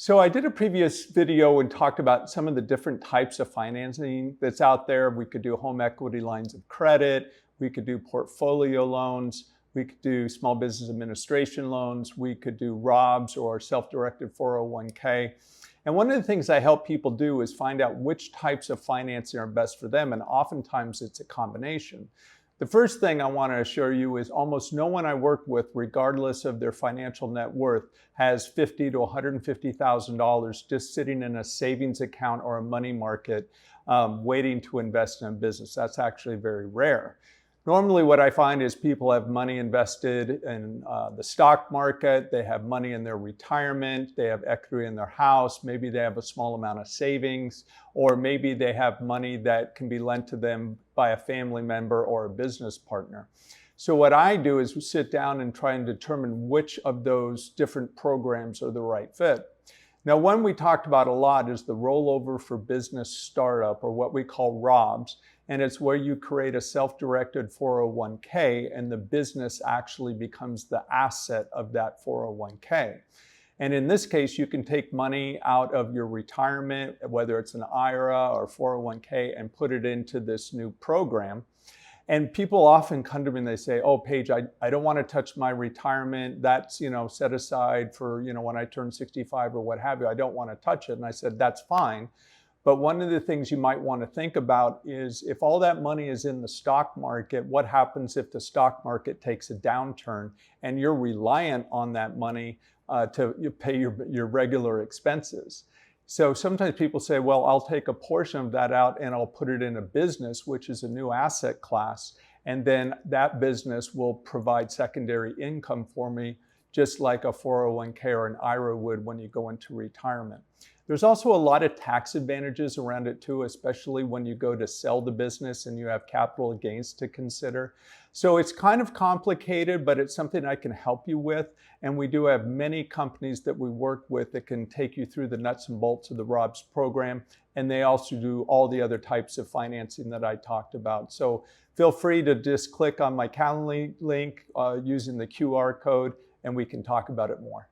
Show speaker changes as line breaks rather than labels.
So I did a previous video and talked about some of the different types of financing that's out there. We could do home equity lines of credit. We could do portfolio loans. We could do small business administration loans. We could do ROBs or self-directed 401k. And one of the things I help people do is find out which types of financing are best for them. And oftentimes it's a combination. The first thing I want to assure you is almost no one I work with, regardless of their financial net worth, has $50,000 to $150,000 just sitting in a savings account or a money market waiting to invest in a business. That's actually very rare. Normally what I find is people have money invested in the stock market, they have money in their retirement, they have equity in their house, maybe they have a small amount of savings, or maybe they have money that can be lent to them by a family member or a business partner. So what I do is sit down and try and determine which of those different programs are the right fit. Now, one we talked about a lot is the rollover for business startup, or what we call ROBs. And it's where you create a self-directed 401k and the business actually becomes the asset of that 401k. And in this case, you can take money out of your retirement, whether it's an IRA or 401k, and put it into this new program. And people often come to me and they say, oh, Paige, I don't want to touch my retirement. That's, set aside for, when I turn 65 or what have you. I don't want to touch it. And I said, that's fine. But one of the things you might want to think about is if all that money is in the stock market, what happens if the stock market takes a downturn and you're reliant on that money to pay your regular expenses? So sometimes people say, well, I'll take a portion of that out and I'll put it in a business, which is a new asset class. And then that business will provide secondary income for me, just like a 401k or an IRA would when you go into retirement. There's also a lot of tax advantages around it too, especially when you go to sell the business and you have capital gains to consider. So it's kind of complicated, but it's something I can help you with. And we do have many companies that we work with that can take you through the nuts and bolts of the ROBS program. And they also do all the other types of financing that I talked about. So feel free to just click on my Calendly link using the QR code and we can talk about it more.